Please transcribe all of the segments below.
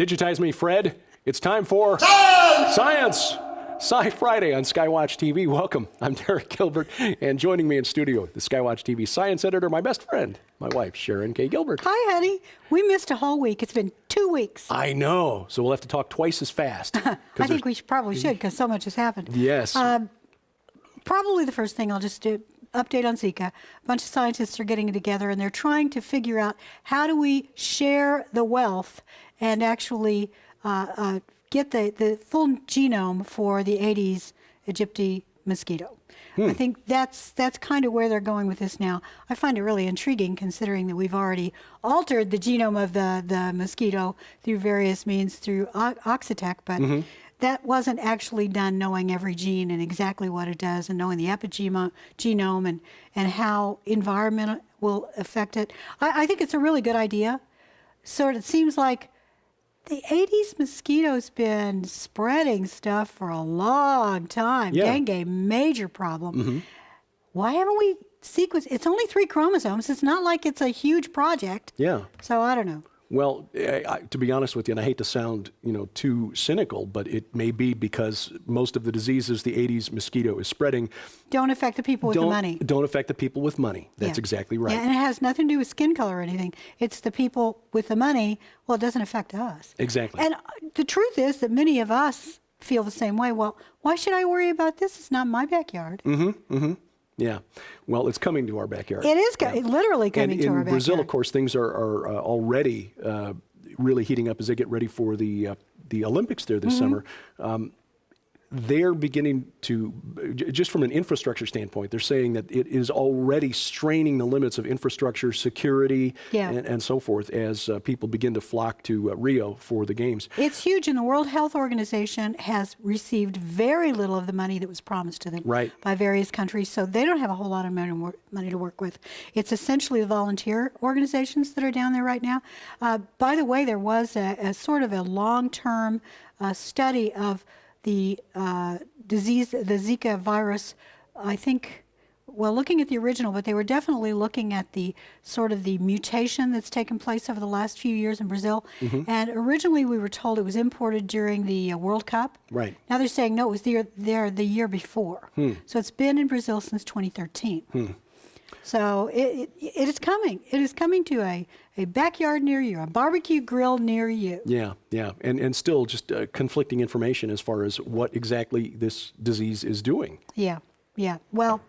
Digitize me, Fred. It's time for Science! SciFriday on SkyWatchTV. Welcome. I'm Derek Gilbert, and joining me in studio, the SkyWatchTV science editor, my best friend, my wife, Sharon K. Gilbert. Hi, honey. We missed a whole week. It's been 2 weeks. I know. So we'll have to talk twice as fast. I think we probably should, because so much has happened. Yes. Probably the first thing I'll just do, update on Zika. A bunch of scientists are getting together, and they're trying to figure out how do we share the wealth and actually get the full genome for the Aedes aegypti mosquito. I think that's kind of where they're going with this now. I find it really intriguing, considering that we've already altered the genome of the mosquito through various means through Oxitec, but that wasn't actually done knowing every gene and exactly what it does, and knowing the epigenome and how environment will affect it. I think it's a really good idea. So it seems like the Aedes mosquito's been spreading stuff for a long time. Yeah. Dengue, major problem. Why haven't we sequenced? It's only 3 chromosomes. It's not like it's a huge project. Yeah. So I don't know. Well, to be honest with you, and I hate to sound, too cynical, but it may be because most of the diseases the Aedes mosquito is spreading Don't affect the people with the money. Don't affect the people with money. That's exactly right. Yeah, and it has nothing to do with skin color or anything. It's the people with the money. Well, it doesn't affect us. Exactly. And the truth is that many of us feel the same way. Well, why should I worry about this? It's not my backyard. Yeah. Well, it's coming to our backyard. It is literally coming to our backyard. In Brazil, of course, things are already really heating up as they get ready for the Olympics there this summer. They're beginning to, just from an infrastructure standpoint, they're saying that it is already straining the limits of infrastructure, security, and so forth as people begin to flock to Rio for the games. It's huge, and the World Health Organization has received very little of the money that was promised to them by various countries, so they don't have a whole lot of money to work with. It's essentially the volunteer organizations that are down there right now. By the way, there was a sort of a long-term study of the disease, the Zika virus, I think, well, looking at the original, but they were definitely looking at the sort of the mutation that's taken place over the last few years in Brazil. And originally we were told it was imported during the World Cup. Right. Now they're saying, no, it was there the year before. So it's been in Brazil since 2013. So it is coming. It is coming to a backyard near you, a barbecue grill near you. Yeah, yeah. And still just conflicting information as far as what exactly this disease is doing. Yeah, yeah. Well,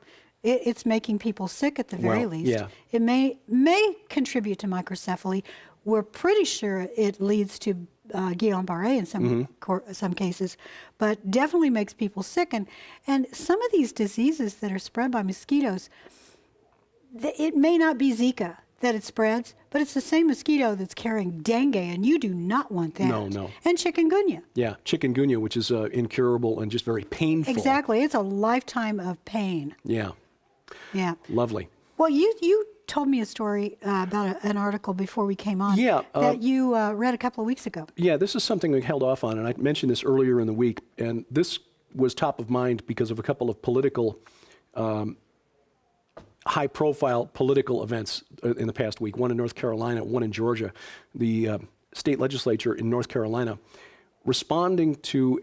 it's making people sick at the very least. Yeah. It may contribute to microcephaly. We're pretty sure it leads to Guillain-Barré in some cases, but definitely makes people sick. And some of these diseases that are spread by mosquitoes, it may not be Zika that it spreads, but it's the same mosquito that's carrying dengue, and you do not want that. No. And chikungunya. Yeah, chikungunya, which is incurable and just very painful. Exactly. It's a lifetime of pain. Yeah. Yeah. Lovely. Well, you told me a story about an article before we came on that you read a couple of weeks ago. Yeah, this is something we held off on, and I mentioned this earlier in the week, and this was top of mind because of a couple of political high-profile political events in the past week, one in North Carolina, one in Georgia. The state legislature in North Carolina responding to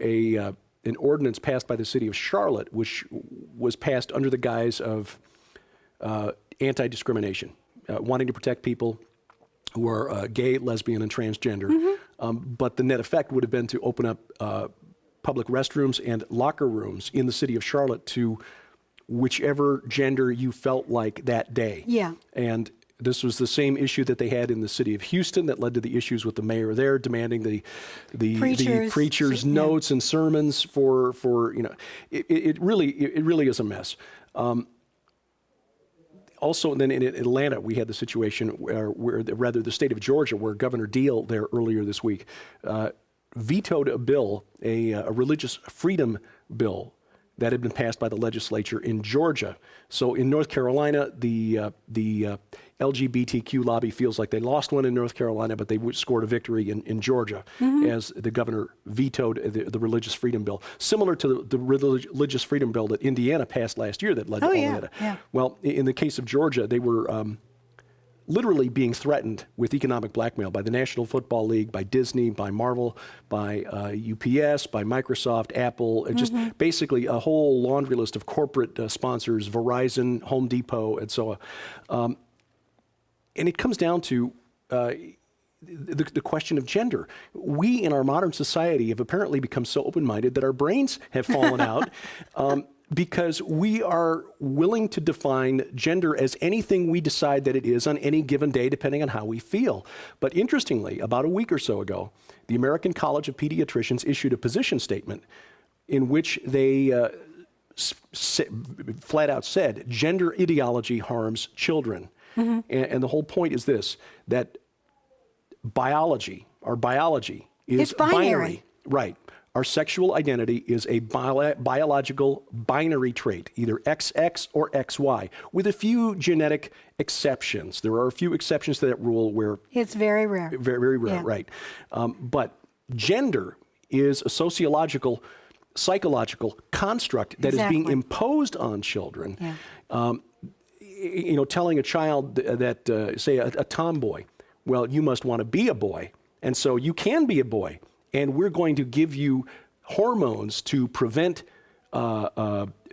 an ordinance passed by the city of Charlotte, which was passed under the guise of anti-discrimination, wanting to protect people who are gay, lesbian, and transgender. But the net effect would have been to open up public restrooms and locker rooms in the city of Charlotte to whichever gender you felt like that day. Yeah. And this was the same issue that they had in the city of Houston that led to the issues with the mayor there demanding the preachers' notes and sermons for it really is a mess. Also, then in Atlanta, we had the situation where the state of Georgia, where Governor Deal there earlier this week vetoed a bill, a religious freedom bill that had been passed by the legislature in Georgia. So in North Carolina, the LGBTQ lobby feels like they lost one in North Carolina, but they scored a victory in Georgia as the governor vetoed the religious freedom bill, similar to the religious freedom bill that Indiana passed last year that led to all of that. Well, in the case of Georgia, they were literally being threatened with economic blackmail by the National Football League, by Disney, by Marvel, by UPS, by Microsoft, Apple, and just basically a whole laundry list of corporate sponsors, Verizon, Home Depot, and so on. And it comes down to the question of gender. We in our modern society have apparently become so open-minded that our brains have fallen out because we are willing to define gender as anything we decide that it is on any given day, depending on how we feel. But interestingly, about a week or so ago, the American College of Pediatricians issued a position statement in which they flat out said, gender ideology harms children. And the whole point is this, that our biology is it's binary. Right. Our sexual identity is a biological binary trait, either XX or XY, with a few genetic exceptions. There are a few exceptions to that rule where it's very rare. Very, very rare, Yeah. right. But gender is a sociological, psychological construct that is being Exactly. imposed on children. Yeah. Telling a child that, say, a tomboy, well, you must want to be a boy, and so you can be a boy, and we're going to give you hormones to prevent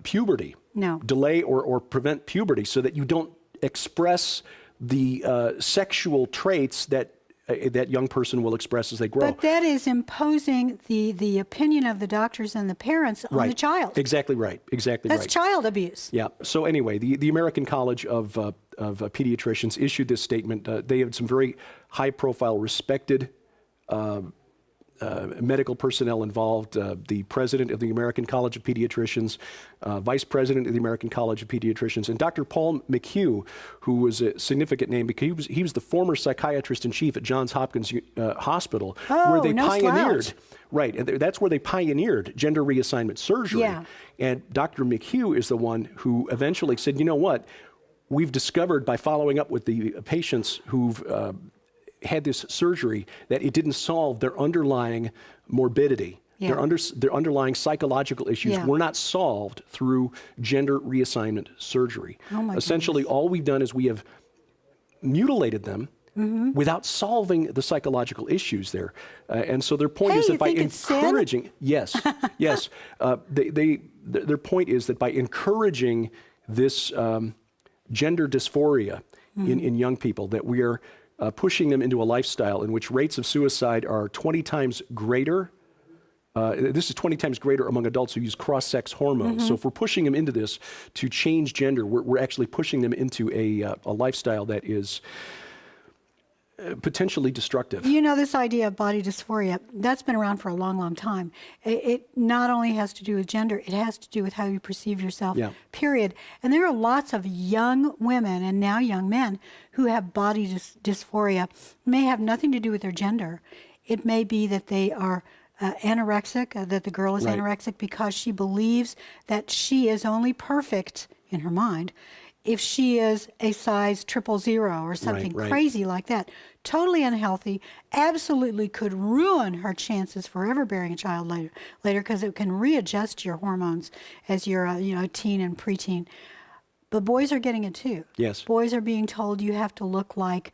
puberty, delay or prevent puberty, so that you don't express the sexual traits that that young person will express as they grow. But that is imposing the opinion of the doctors and the parents on the child. Exactly right. Exactly That's right. child abuse. Yeah. So anyway, the American College of Pediatricians issued this statement. They had some very high-profile, respected medical personnel involved, the president of the American College of Pediatricians, vice president of the American College of Pediatricians, and Dr. Paul McHugh, who was a significant name because he was the former psychiatrist in chief at Johns Hopkins Hospital, where they pioneered. Slouch. Right, and that's where they pioneered gender reassignment surgery. Yeah. And Dr. McHugh is the one who eventually said, you know what, we've discovered by following up with the patients who've had this surgery that it didn't solve their underlying morbidity. Yeah. Their underlying psychological issues were not solved through gender reassignment surgery. Oh my Essentially, all we've done is we have mutilated them without solving the psychological issues there. And so their point is that by encouraging, yes, their point is that by encouraging this gender dysphoria in young people, that we are pushing them into a lifestyle in which rates of suicide are 20 times greater. This is 20 times greater among adults who use cross-sex hormones. So if we're pushing them into this to change gender, we're actually pushing them into a lifestyle that is potentially destructive. You know, this idea of body dysphoria, that's been around for a long, long time. It not only has to do with gender, it has to do with how you perceive yourself, period. And there are lots of young women and now young men who have body dysphoria. It may have nothing to do with their gender. It may be that they are anorexic, that the girl is anorexic because she believes that she is only perfect in her mind if she is a size 000 or something crazy like that. Totally unhealthy, absolutely could ruin her chances for ever bearing a child later because it can readjust your hormones as you're a teen and preteen. But boys are getting it too. Yes. Boys are being told you have to look like,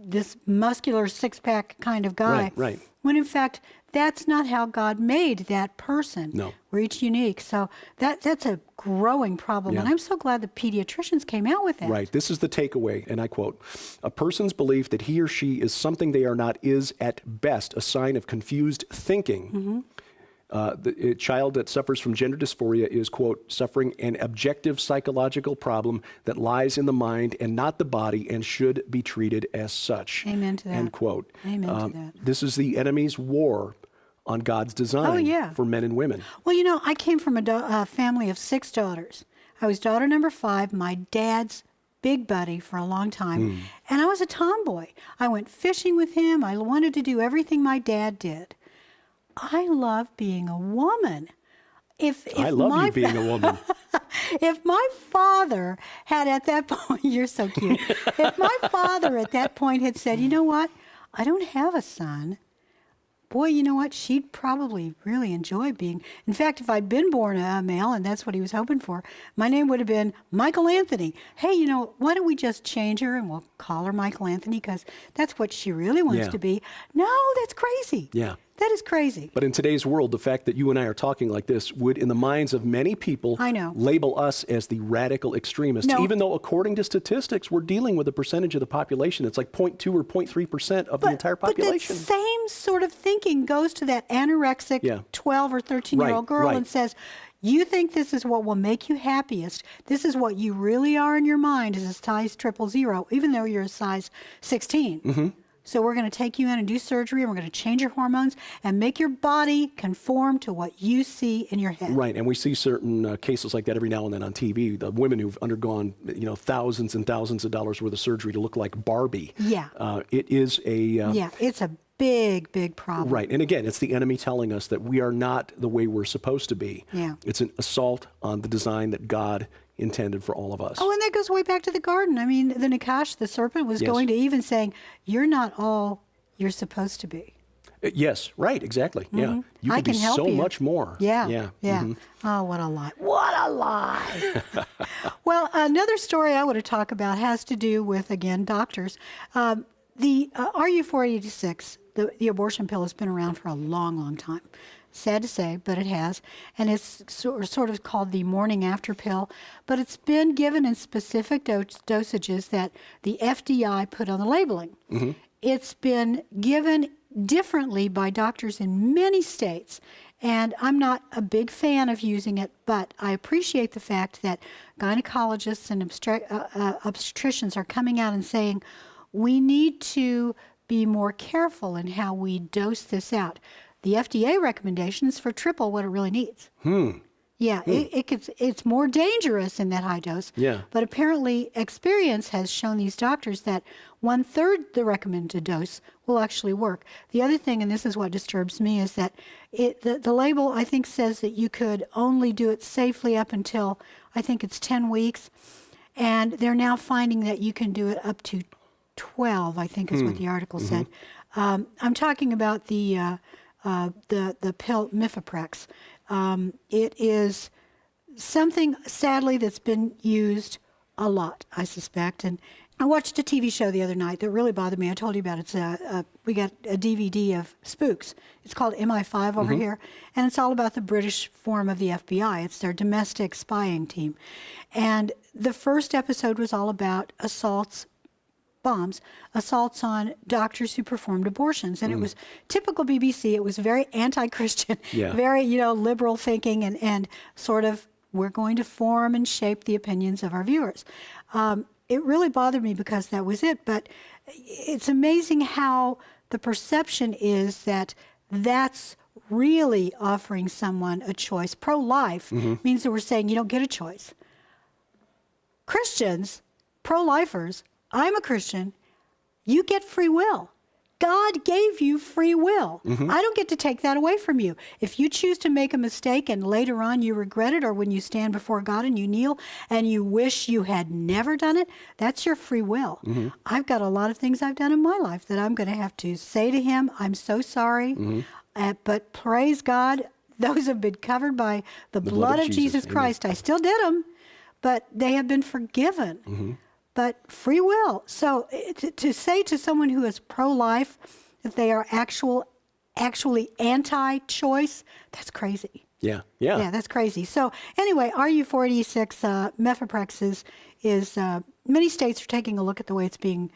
this muscular six-pack kind of guy. Right. When in fact, that's not how God made that person. No. We're each unique. So that's a growing problem. And I'm so glad the pediatricians came out with that. Right. This is the takeaway, and I quote, "A person's belief that he or she is something they are not is at best a sign of confused thinking. The child that suffers from gender dysphoria is, quote, suffering an objective psychological problem that lies in the mind and not the body and should be treated as such." Amen to that. End quote. Amen to that. This is the enemy's war on God's design for men and women. Well, I came from a family of 6 daughters. I was daughter number 5, my dad's big buddy for a long time, and I was a tomboy. I went fishing with him. I wanted to do everything my dad did. I love being a woman. I love you being a woman. If my father had at that point, you're so cute. If my father at that point had said, you know what, I don't have a son, boy, you know what? She'd probably really enjoy being. In fact, if I'd been born a male, and that's what he was hoping for, my name would have been Michael Anthony. Hey, you know, why don't we just change her and we'll call her Michael Anthony because that's what she really wants to be. No, that's crazy. Yeah. That is crazy. But in today's world, the fact that you and I are talking like this would, in the minds of many people, I know. label us as the radical extremists, even though according to statistics, we're dealing with a percentage of the population. It's like 0.2 or 0.3% of the entire population. But the same sort of thinking goes to that anorexic 12 or 13-year-old girl and says, you think this is what will make you happiest. This is what you really are in your mind is a size 000, even though you're a size 16. Mm-hmm. So we're going to take you in and do surgery, and we're going to change your hormones and make your body conform to what you see in your head. Right, and we see certain cases like that every now and then on TV. The women who've undergone, thousands and thousands of dollars worth of surgery to look like Barbie. Yeah. It is a... yeah, it's a big, big problem. Right, and again, it's the enemy telling us that we are not the way we're supposed to be. Yeah. It's an assault on the design that God intended for all of us. Oh, and that goes way back to the garden. I mean, the Nakash, the serpent, was going to Eve and saying, you're not all you're supposed to be. Yes, right, exactly. Yeah. You I can be help so you. much more. Yeah. Yeah. Yeah. Oh, what a lie. What a lie. Well, another story I want to talk about has to do with, again, doctors. The RU486, the abortion pill, has been around for a long, long time. Sad to say, but it has. And it's sort of called the morning after pill. But it's been given in specific dosages that the FDI put on the labeling. Mm-hmm. It's been given differently by doctors in many states. And I'm not a big fan of using it, but I appreciate the fact that gynecologists and obstetricians are coming out and saying, we need to be more careful in how we dose this out. The FDA recommendation is for triple what it really needs. Yeah, it's more dangerous in that high dose. Yeah. But apparently experience has shown these doctors that 1/3 the recommended dose will actually work. The other thing, and this is what disturbs me, is that the label, I think, says that you could only do it safely up until, I think it's 10 weeks. And they're now finding that you can do it up to 12, I think is what the article said. I'm talking about the pill Mifeprex. It is something, sadly, that's been used a lot, I suspect. And I watched a TV show the other night that really bothered me. I told you about it. We got a DVD of spooks. It's called MI5 over here. And it's all about the British form of the FBI. It's their domestic spying team. And the first episode was all about assaults on doctors who performed abortions. And it was typical BBC. It was very anti-Christian, very, liberal thinking and sort of, we're going to form and shape the opinions of our viewers. It really bothered me because that was it. But it's amazing how the perception is that that's really offering someone a choice. Pro-life means that we're saying you don't get a choice. Christians, pro-lifers, I'm a Christian, you get free will. God gave you free will. I don't get to take that away from you. If you choose to make a mistake and later on you regret it, or when you stand before God and you kneel and you wish you had never done it, that's your free will. I've got a lot of things I've done in my life that I'm going to have to say to him, I'm so sorry, but praise God, those have been covered by the blood of Jesus Christ. I still did them, but they have been forgiven. But free will. So to say to someone who is pro-life that they are actually anti-choice, that's crazy. Yeah, that's crazy. So anyway, RU486 Mifeprex is many states are taking a look at the way it's being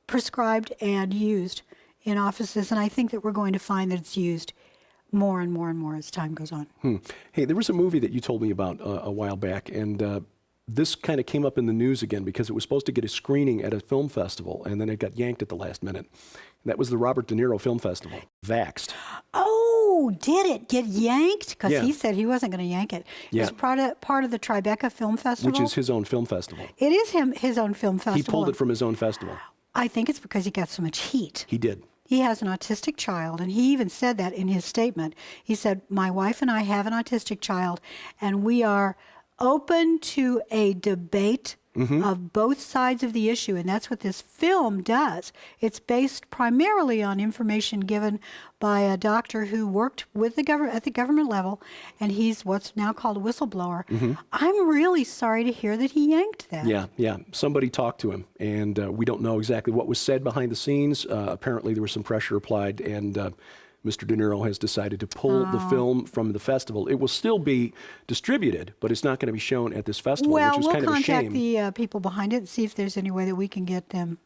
prescribed and used in offices, and I think that we're going to find that it's used more and more and more as time goes on. Hey, there was a movie that you told me about a while back, and this kind of came up in the news again because it was supposed to get a screening at a film festival, and then it got yanked at the last minute. That was the Robert De Niro Film Festival, Vaxxed. Oh, did it get yanked? Because he said he wasn't going to yank it. It was part of the Tribeca Film Festival. Which is his own film festival. It is his own film festival. He pulled it from his own festival. I think it's because he got so much heat. He did. He has an autistic child, and he even said that in his statement. He said, my wife and I have an autistic child, and we are open to a debate of both sides of the issue, and that's what this film does. It's based primarily on information given by a doctor who worked with the government at the government level, and he's what's now called a whistleblower. I'm really sorry to hear that he yanked that. Yeah. Somebody talked to him, and we don't know exactly what was said behind the scenes. Apparently, there was some pressure applied, and Mr. De Niro has decided to pull the film from the festival. It will still be distributed, but it's not going to be shown at this festival, Well, which is kind of a we'll shame. contact the people behind it and see if there's any way that we can get them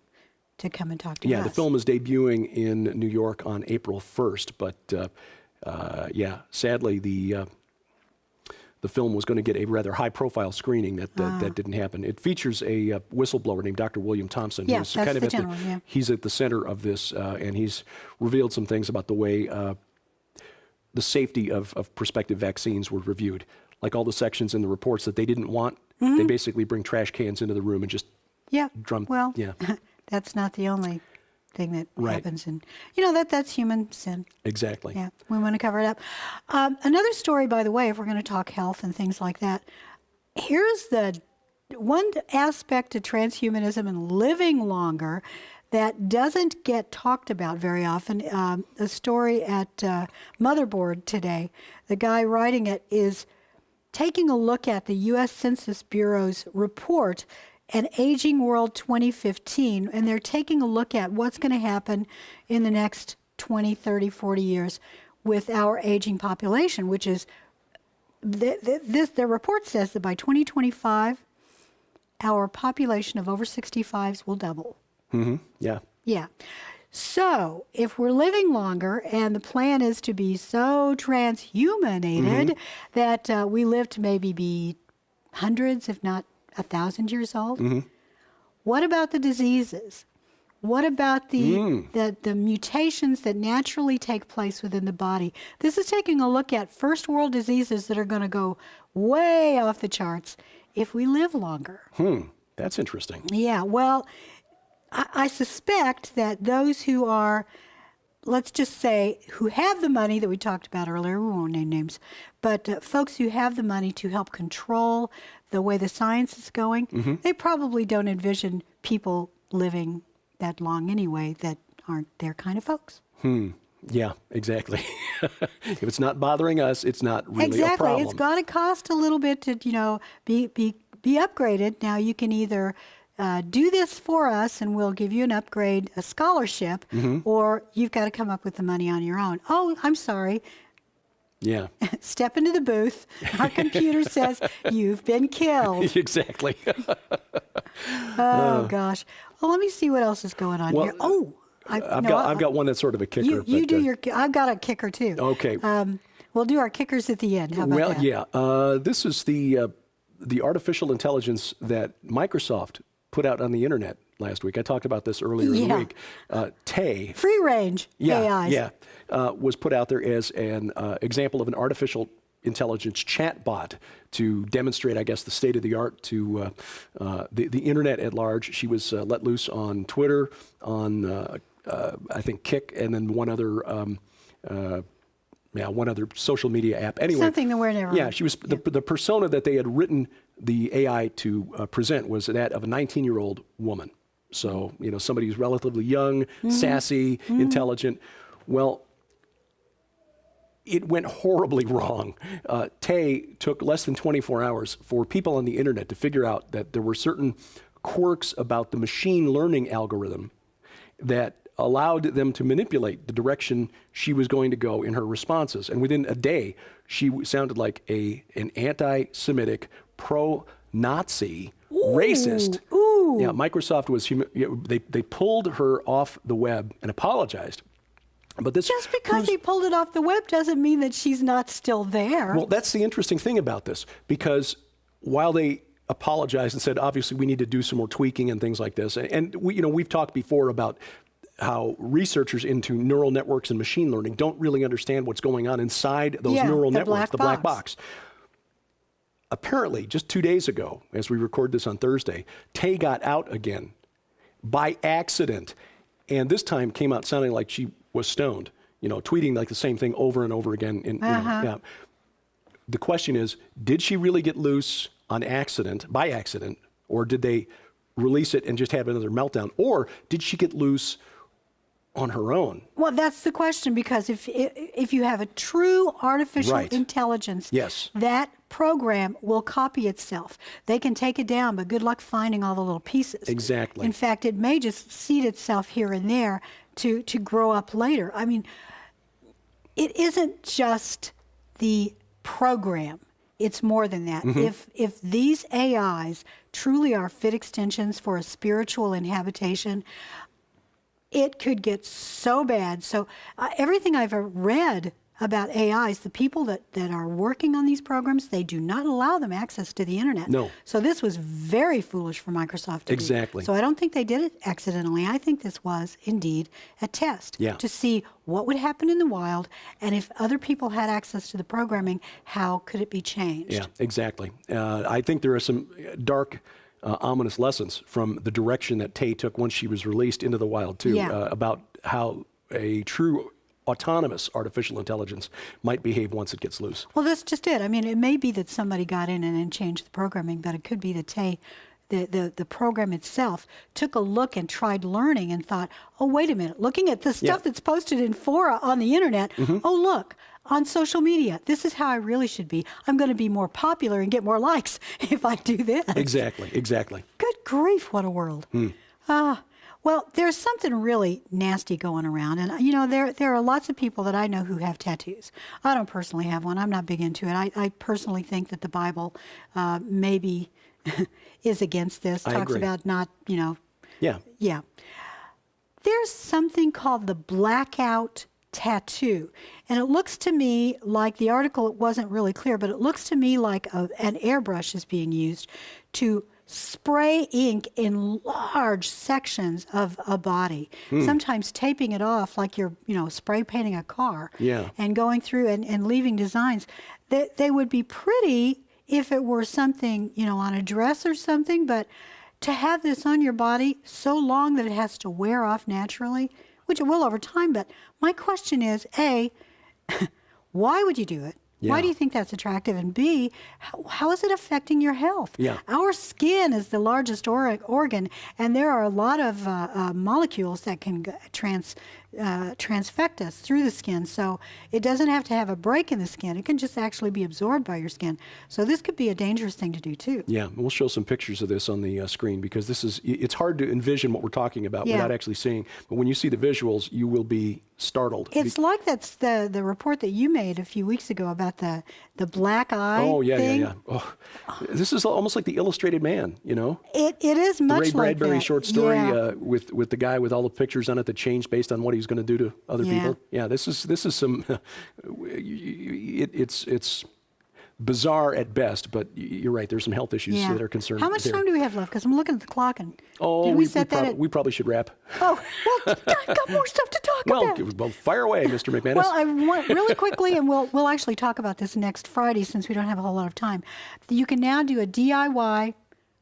to come and talk to us. Yeah, the film is debuting in New York on April 1st, but sadly, the film was going to get a rather high-profile screening that didn't happen. It features a whistleblower named Dr. William Thompson. Yeah, who's that's kind of the general, yeah. He's at the center of this, and he's revealed some things about the way the safety of prospective vaccines were reviewed. Like all the sections in the reports that they didn't want, they basically bring trash cans into the room and just drum. Well, yeah. that's not the only thing that Right. happens, and that's human sin. Exactly. Yeah, we want to cover it up. Another story, by the way, if we're going to talk health and things like that, here's the one aspect of transhumanism and living longer that doesn't get talked about very often. A story at Motherboard today, the guy writing it is taking a look at the U.S. Census Bureau's report, An Aging World 2015, and they're taking a look at what's going to happen in the next 20, 30, 40 years with our aging population, which is, their report says that by 2025, our population of over 65s will double. Yeah. Yeah. So if we're living longer and the plan is to be so transhumaneted that we live to maybe be hundreds, if not 1,000 years old, what about the diseases? What about the mutations that naturally take place within the body? This is taking a look at first world diseases that are going to go way off the charts if we live longer. That's interesting. Yeah, well, I suspect that those who are, let's just say, who have the money that we talked about earlier, we won't name names, but folks who have the money to help control the way the science is going, they probably don't envision people living that long anyway that aren't their kind of folks. Yeah, exactly. If it's not bothering us, it's not really a problem. Exactly. It's got to cost a little bit to, be upgraded. Now you can either do this for us and we'll give you an upgrade, a scholarship, or you've got to come up with the money on your own. Oh, I'm sorry. Yeah. Step into the booth. Our computer says you've been killed. Exactly. Oh, gosh. Well, let me see what else is going on here. Oh, I've got one that's sort of a kicker. You do your. I've got a kicker too. Okay. We'll do our kickers at the end. How about that? Yeah. This is the artificial intelligence that Microsoft put out on the internet last week. I talked about this earlier in the week. Tay. Free range AIs. Was put out there as an example of an artificial intelligence chatbot to demonstrate, I guess, the state of the art to the internet at large. She was let loose on Twitter, on I think Kick, and then one other social media app. Anyway, Something that we're never. yeah, she was the persona that they had written the AI to present was that of a 19-year-old woman. So somebody who's relatively young, sassy, intelligent. Well, it went horribly wrong. Tay took less than 24 hours for people on the internet to figure out that there were certain quirks about the machine learning algorithm that allowed them to manipulate the direction she was going to go in her responses. And within a day, she sounded like an anti-Semitic, pro-Nazi, racist. Ooh. Yeah, Microsoft was, they pulled her off the web and apologized. But this Just because they pulled it off the web doesn't mean that she's not still there. Well, that's the interesting thing about this, because while they apologized and said, obviously, we need to do some more tweaking and things like this, and we've talked before about how researchers into neural networks and machine learning don't really understand what's going on inside those neural networks, the black box. Apparently, just 2 days ago, as we record this on Thursday, Tay got out again by accident, and this time came out sounding like she was stoned, tweeting like the same thing over and over again. The question is, did she really get loose by accident, Or did they release it and just have another meltdown? Or did she get loose on her own? Well, that's the question, because if you have a true artificial Right. intelligence, Yes. that program will copy itself. They can take it down, but good luck finding all the little pieces. Exactly. In fact, it may just seed itself here and there to grow up later. I mean, it isn't just the program. It's more than that. If these AIs truly are fit extensions for a spiritual inhabitation, it could get so bad. So everything I've read about AIs, the people that are working on these programs, they do not allow them access to the internet. No. So this was very foolish for Microsoft to do. Exactly. So I don't think they did it accidentally. I think this was indeed a test to see what would happen in the wild, and if other people had access to the programming, how could it be changed? Yeah, exactly. I think there are some dark, ominous lessons from the direction that Tay took once she was released into the wild, too, about how a true autonomous artificial intelligence might behave once it gets loose. Well, that's just it. I mean, it may be that somebody got in and changed the programming, but it could be that the program itself took a look and tried learning and thought, oh, wait a minute, looking at the stuff that's posted in fora on the internet, oh, look, on social media, this is how I really should be. I'm going to be more popular and get more likes if I do this. Exactly, exactly. Good grief, what a world. Well, there's something really nasty going around. And, you know, there are lots of people that I know who have tattoos. I don't personally have one. I'm not big into it. I personally think that the Bible maybe is against this. I Talks agree. about not, you know. Yeah. Yeah. There's something called the blackout tattoo. And it looks to me like, the article, it wasn't really clear, but it looks to me like an airbrush is being used to spray ink in large sections of a body, sometimes taping it off like you're, you know, spray painting a car, and going through and leaving designs. They would be pretty if it were something, you know, on a dress or something, but to have this on your body so long that it has to wear off naturally, which it will over time. But my question is, A, why would you do it? Why do you think that's attractive? And B, how is it affecting your health? Our skin is the largest organ, and there are a lot of molecules that can transfect us through the skin. So it doesn't have to have a break in the skin. It can just actually be absorbed by your skin. So this could be a dangerous thing to do too. Yeah, we'll show some pictures of this on the screen, because it's hard to envision what we're talking about without actually seeing. But when you see the visuals, you will be startled. It's like that's the report that you made a few weeks ago about the black eye thing. Yeah. Oh, this is almost like The Illustrated Man, you know? It is much Ray like Bradbury that. short story with the guy with all the pictures on it that changed based on what he's going to do to other people. Yeah, this is some. It's bizarre at best, but you're right. There's some health issues that are concerned. How much there. time do we have left? Because I'm looking at the clock and did we set that? We probably should wrap. Oh, well, I've got more stuff to talk about. Well, fire away, Mr. McManus. Well, I want really quickly, and we'll actually talk about this next Friday since we don't have a whole lot of time. You can now do a DIY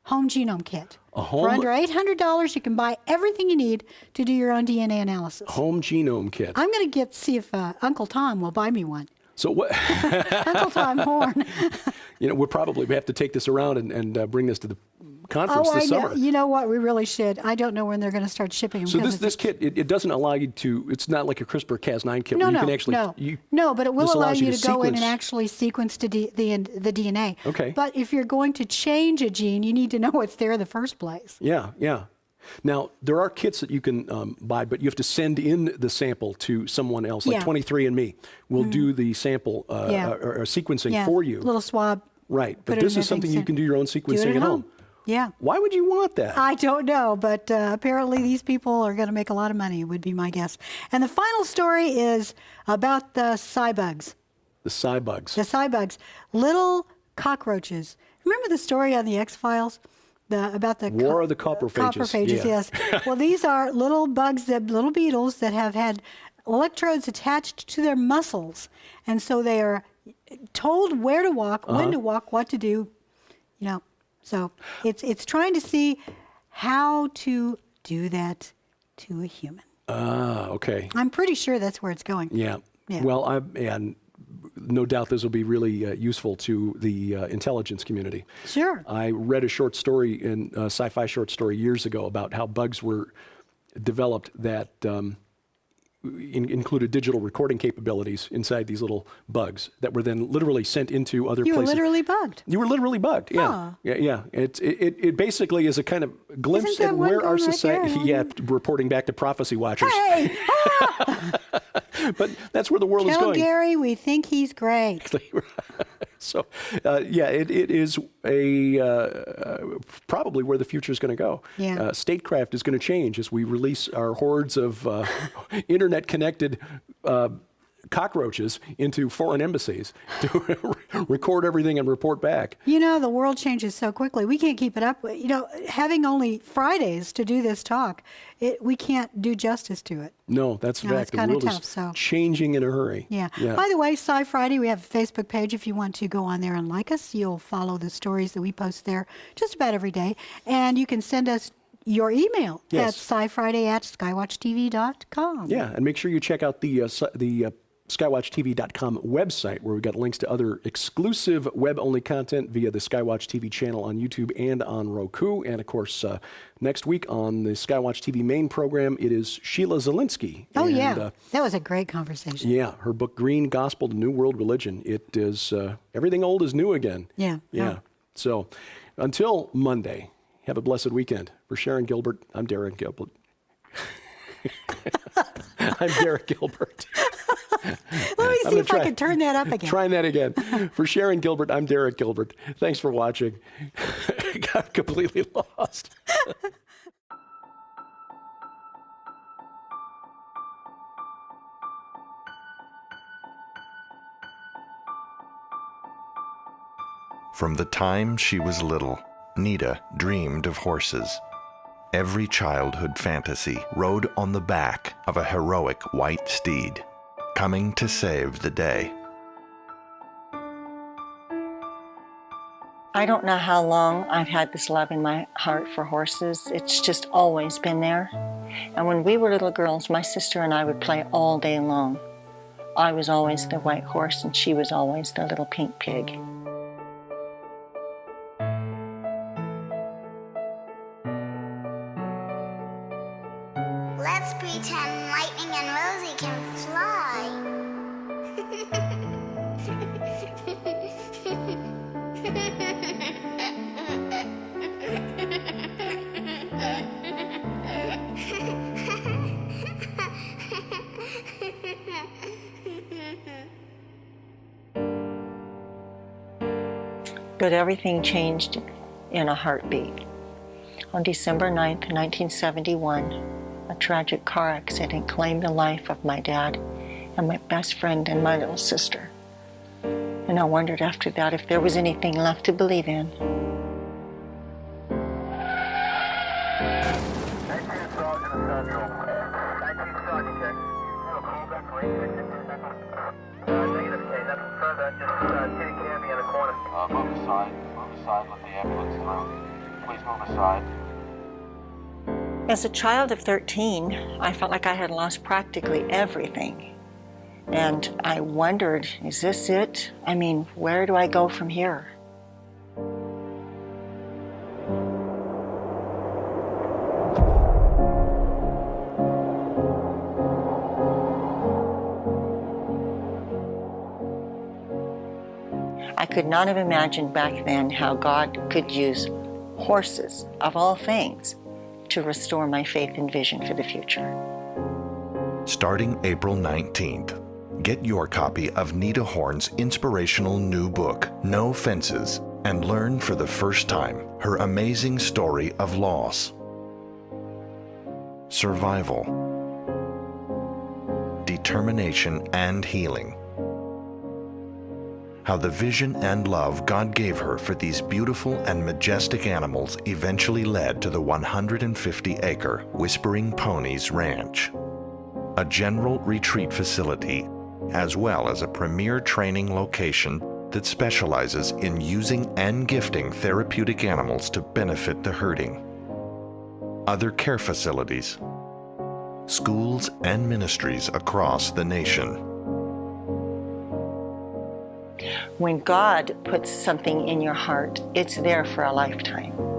home genome kit. For under $800, you can buy everything you need to do your own DNA analysis. Home genome kit. I'm going to see if Uncle Tom will buy me one. So what? Uncle Tom Horn. You know, we'll probably have to take this around and bring this to the conference this summer. You know what? We really should. I don't know when they're going to start shipping them. So this kit, it doesn't allow you to, it's not like a CRISPR-Cas9 kit where you can actually... No, but it will allow you to go in and sequence. actually sequence the DNA. Okay. But if you're going to change a gene, you need to know it's there in the first place. Yeah. Now, there are kits that you can buy, but you have to send in the sample to someone else, like 23andMe will do the sample or sequencing for you. Little swab. Right, but this is something you can do your own sequencing at home. Yeah. Why would you want that? I don't know, but apparently these people are going to make a lot of money, would be my guess. And the final story is about the SciBugs. The SciBugs. The SciBugs. Little cockroaches. Remember the story on the X-Files? About the War of the Coprophages. Coprophages, yes. Well, these are little bugs, little beetles that have had electrodes attached to their muscles. And so they are told where to walk, when to walk, what to do, you know. So it's trying to see how to do that to a human. Okay. I'm pretty sure that's where it's going. Yeah. Well, and no doubt this will be really useful to the intelligence community. Sure. I read a short story in a sci-fi short story years ago about how bugs were developed that included digital recording capabilities inside these little bugs that were then literally sent into other You were places. literally bugged. You were literally bugged. Yeah, Huh. yeah. It basically is a kind of glimpse Isn't that at one where our going right society. there? Yeah, reporting back to prophecy watchers. Hey! But that's where the world is Tell going. Gary we think he's great. So, yeah, it is probably where the future is going to go. Yeah. Statecraft is going to change as we release our hordes of internet-connected cockroaches into foreign embassies to record everything and report back. You know, the world changes so quickly. We can't keep it up. You know, having only Fridays to do this talk, we can't do justice to it. No, that's a No, fact. it's The kinda world tough, is so. changing in a hurry. Yeah. By the way, SciFriday, we have a Facebook page. If you want to go on there and like us, you'll follow the stories that we post there just about every day. And you can send us your email Yes. at SciFriday@SkyWatchTV.com. Yeah, and make sure you check out the SkyWatchTV.com website, where we've got links to other exclusive web-only content via the SkyWatch TV channel on YouTube and on Roku. And of course, next week on the SkyWatch TV main program, it is Sheila Zielinski. Oh, And, yeah. That was a great conversation. yeah, her book, Green Gospel to New World Religion. It is, everything old is new again. Yeah. Yeah. So until Monday, have a blessed weekend. For Sharon Gilbert, I'm Derek Gilbert. I'm Derek Gilbert. Let me see if I can turn that up again. Trying that again. For Sharon Gilbert, I'm Derek Gilbert. Thanks for watching. Got completely lost. From the time she was little, Nita dreamed of horses. Every childhood fantasy rode on the back of a heroic white steed, coming to save the day. I don't know how long I've had this love in my heart for horses. It's just always been there. And when we were little girls, my sister and I would play all day long. I was always the white horse and she was always the little pink pig. Let's pretend Lightning and Rosie can fly. But everything changed in a heartbeat. On December 9th, 1971, a tragic car accident claimed the life of my dad and my best friend and my little sister. And I wondered after that if there was anything left to believe in. Move aside, let the ambulance through. Please move aside. As a child of 13, I felt like I had lost practically everything. And I wondered, is this it? I mean, where do I go from here? I could not have imagined back then how God could use horses, of all things, to restore my faith and vision for the future. Starting April 19th, get your copy of Nita Horn's inspirational new book, No Fences, and learn for the first time her amazing story of loss, survival, determination, and healing. How the vision and love God gave her for these beautiful and majestic animals eventually led to the 150-acre Whispering Ponies Ranch, a general retreat facility, as well as a premier training location that specializes in using and gifting therapeutic animals to benefit the herding. Other care facilities, schools, and ministries across the nation. When God puts something in your heart, it's there for a lifetime.